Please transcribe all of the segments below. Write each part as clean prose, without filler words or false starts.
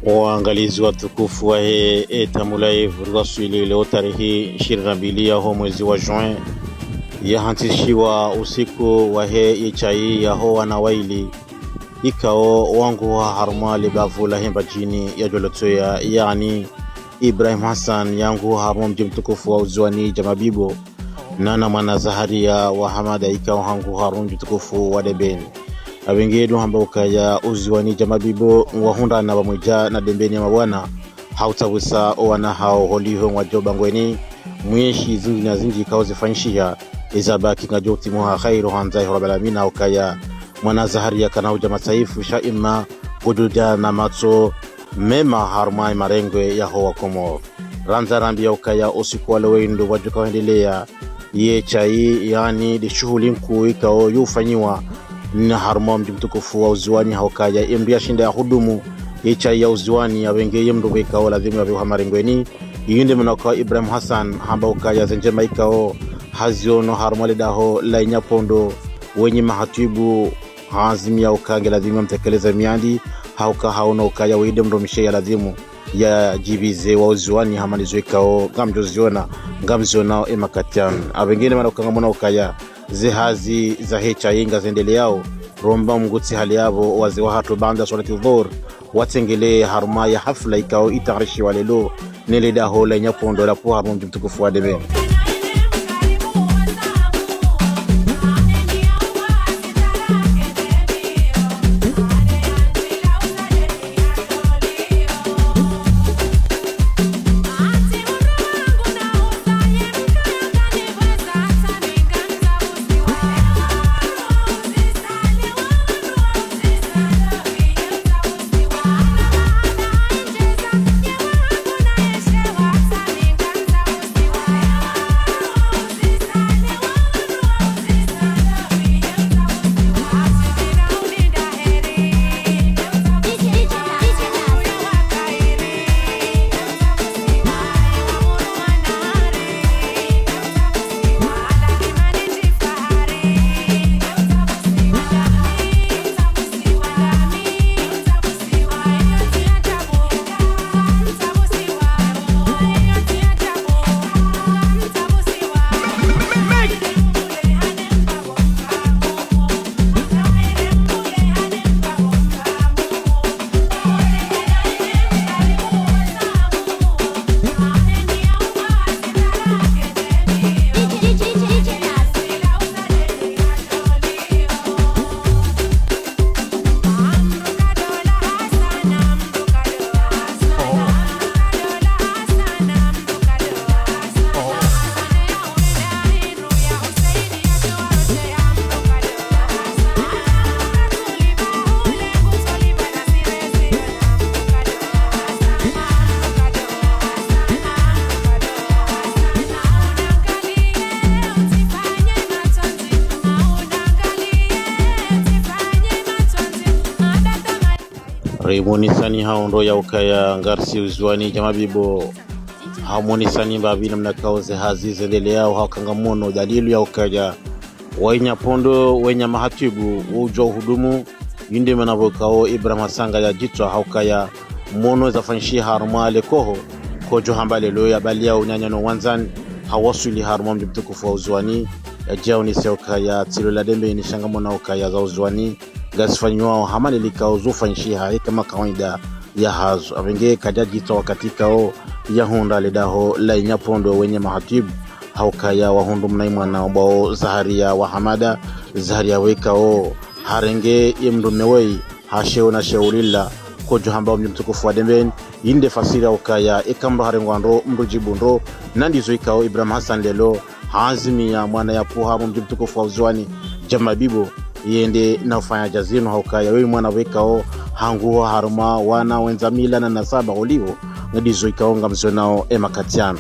Waangalizi watukufu wa Tamulaye Rwaswili leo tarehe 22 ya mwezi wa Juin yahantishiwa usiku wa yechai yaho wanawaili ikao wangu wa harma libavula hemba jini ya jolotoya yani Ibrahim Hassan yangu harma mji mtukufu wa Uzwani Jamabibo nana mwana Zaharia wa Hamada ikao hangu harma mji mtukufu wa Debeni abengedu hamba ukaya Uzwani Jamabibo wahunda na bamwija na Dembeni ya mabwana hautawisa wana hao holiho wajoba ngweni mweshi zingi na zingi kao zifanyishia izabaki ngajoti muha khairu hanzai rabalamina ukaya mwana Zaharia kana uja mataifu shaima kujuja na matso mema harmai marengwe ya hoa komo ranza rambia ukaya usiku wale wendo wajuka wendelea yechai yani di shughuli mkuu ikao yufanyiwa na harma mji mtukufu wa Uzwani haukaya imbia shinda ya hudumu yechai ya Uzwani ya wengeye mndu ikao lazima ya viuha marengweni yinde mnaka Ibrahim Hassan hamba ukaya zenjema ikao haziono harma lidaho lainya pondo wenye mahatibu hazimia ukange lazima mtekeleza miandi hauka hauna ukaya wide mromishe ya lazimu ya jibize wa Uzwani hamalizo ikao ngamziona emakatian abengine mana ukanga mwana ukaya zihazi za hecha inga zendele yao romba mgutsi hali yabo waziwa hatu banda salati dhuhur watengele harma ya hafla ikao itarishi walelo neleda hola nyapondo la poha mji mtukufu wa Debeni. Monisani haundo ya ukaya ngarsi Uzwani Jamabibo hamonisani babina mnakaoze hazi zendele yao hakangamono dalilu ya ukaya wainya pondo wenya mahatibu ujo hudumu yinde manavokao Ibrahim Hassan ya jitwa haukaya mono zafanshi harma lekoho kojo hambale lo ya balia unyanyano wanzan hawasuli harma mji mtukufu wa Uzwani ya jao ni seukaya tilola dembe ni shangamona ukaya za Uzwani gasfanywa hamali likao zufanshiha kama kawaida ya hazo abenge kajajito wakati kao ya honda ledaho la nyapondo wenye mahatibu haukaya wa hondo mnaimwana ambao Zaharia wa Hamada Zaharia wekao harenge yemndonewei hasheo na sheulila kojo hamba mji mtukufu wa Debeni inde fasira ukaya ikamro harengwando mrujibundo nandizo ikao Ibrahim Hassan lelo hazimia mwana ya poha mji mtukufu wa Uzwani Jamabibo yende na ufanya jazino haukaya wewe mwana wekao hangu haruma wana wenzamila na nasaba olivo ngadizo ikaonga mzonao emakatiano.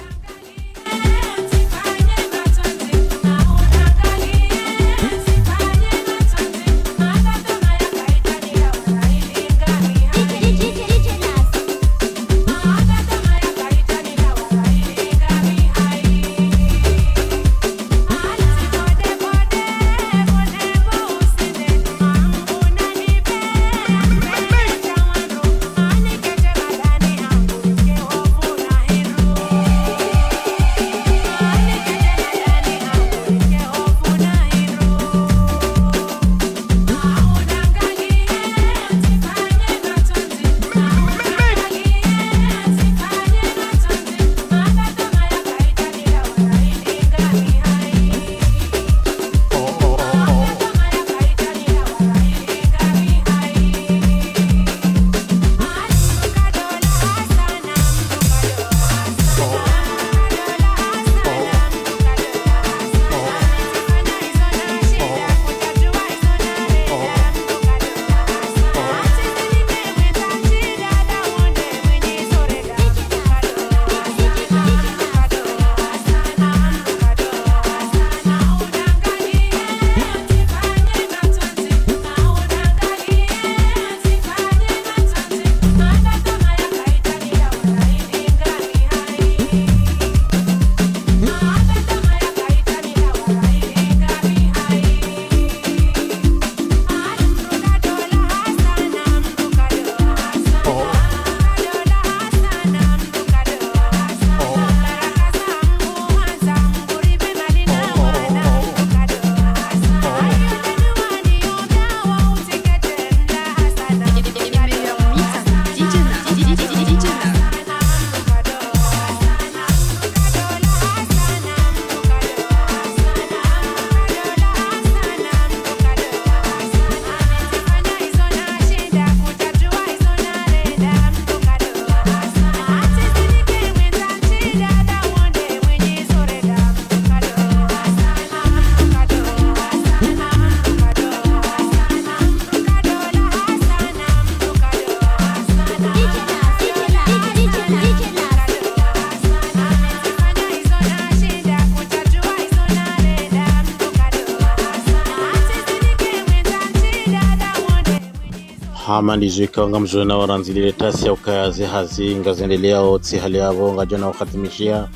Hamandi zikanga mzona waranzilile tasi ya ukayazi hazi ngazendelea otsi hali yavo ngajona wakatimishia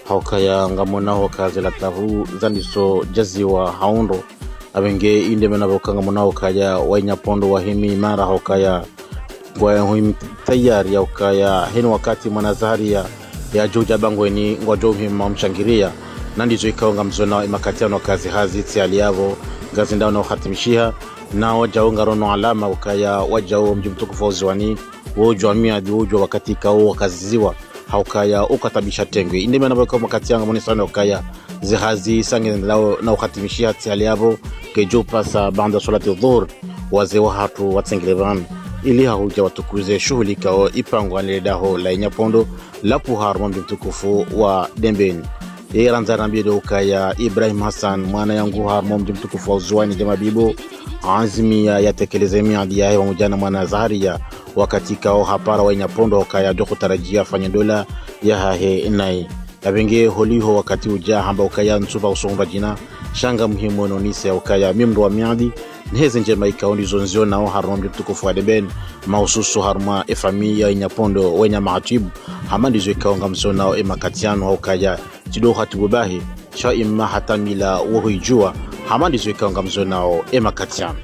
haukaya ngamona wakazi la tavu zandiso jaziwa haundo abenge inde mena wakanga mona wakaya wainyapondo wahimi imara haukaya kwa huimi tayari ya ukaya hinu wakati manazari ya juja bangweni ngwajo hima mshangiria nandizo ikanga mzona imakatiano wakazi hazi tsi hali yavo ngazinda na wakatimishia na wajaunga rono alama ukaya wajao mji mtukufu Ziwani wojwa miadi wojwa wakati kao wakaziziwa haukaya ukatabisha tengwe inde mena bako makati yanga moni sana ukaya zihazi sange lao na ukatimishia tiali yabo kejo pasa banda salati dhuhur waze wa hatu watsengelevan ili hauja watukuze shughuli kao ipangwa ledaho la Nyapondo la puhar mji mtukufu wa Dembeni Iranza mbido ukaya Ibrahim Hassan mwana yangu harmo mji mtukufu wa Ziwani Jamabibo azimia yatekeleze miadi yae wa mujana mwana Zaharia wakati kao hapara wa Nyapondo ukaya doko tarajia fanya dola ya hahe inai abenge holiho wakati uja hamba ukaya nsuba usomba jina shanga muhimu nonise ukaya mimdo wa miadi nheze njema ikaundi zonzio nao harmo mji mtukufu wa Dembeni maususu harma efamia Nyapondo wenya mahatibu hamandi zo ikaonga mzonao emakatiano ukaya jido hatububahi sha imma hatamila wohijua hamandi zo ikaonga mzonao emakatiano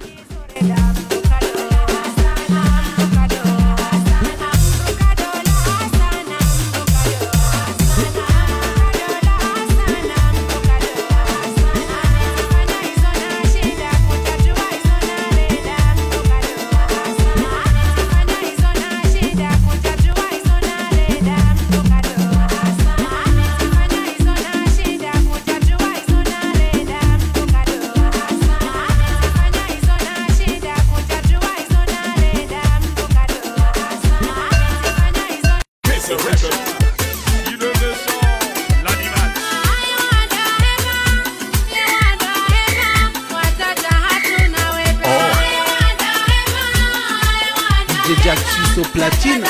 Jack Suso Platine.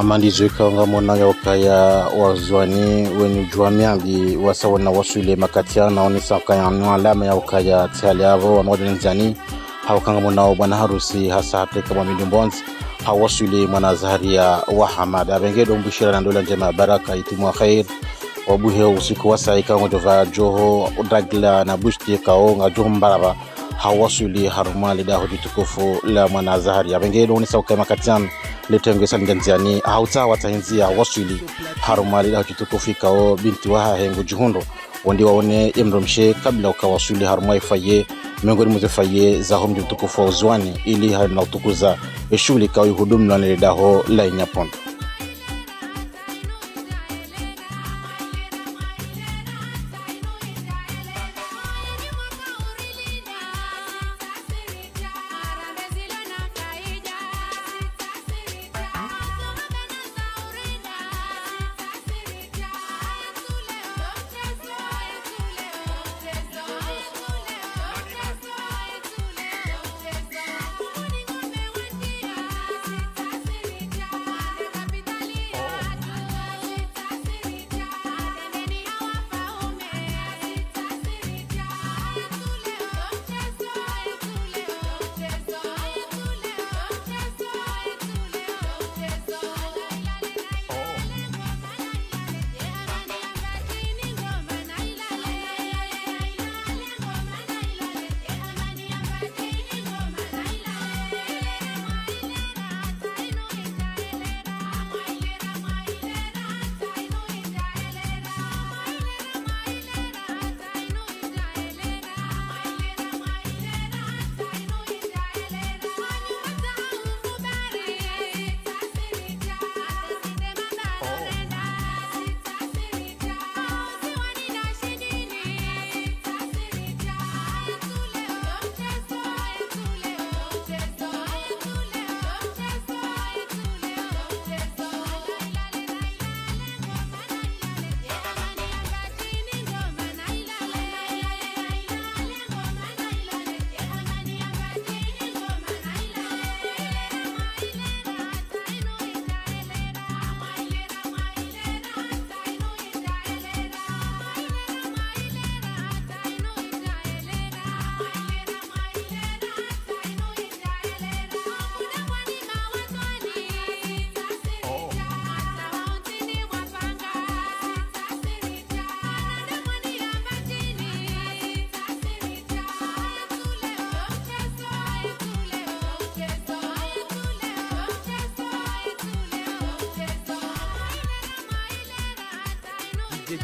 Mandizo ikaonga mona ya ukaya wa Ziwani wenye jua miadi wasawa na wasule makatiana onisa ukaya alama ya ukaya tihali yavo wanoja nzani haukanga mona bwana harusi hasa hapeka mwamidi mbonzi hawasule mwana Zaharia wa Hamad abengedo mbushira na ndola njema baraka itimu wa khair wabuhe usiku wasa ikaonga jova joho udagla na bushti ikaonga joho mbaraba hawasuli harumali daho jitukufu la mwana Zaharia abengedo onisa ukaya makatiana letenge sanjanziani hauta watahinzia wasuli harumali daho jitukufu ikao binti waha hengu juhundo wandi waone imromshe kabla ukawasuli harumai faye miongoni mwefaye za mji mtukufu wa Ziwani ili hali na utukuza shughuli kao hudumu na ledaho la Nyapondo.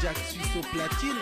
Jack Suisse au platine.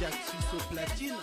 Jack Suisse au platine.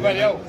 Valeu.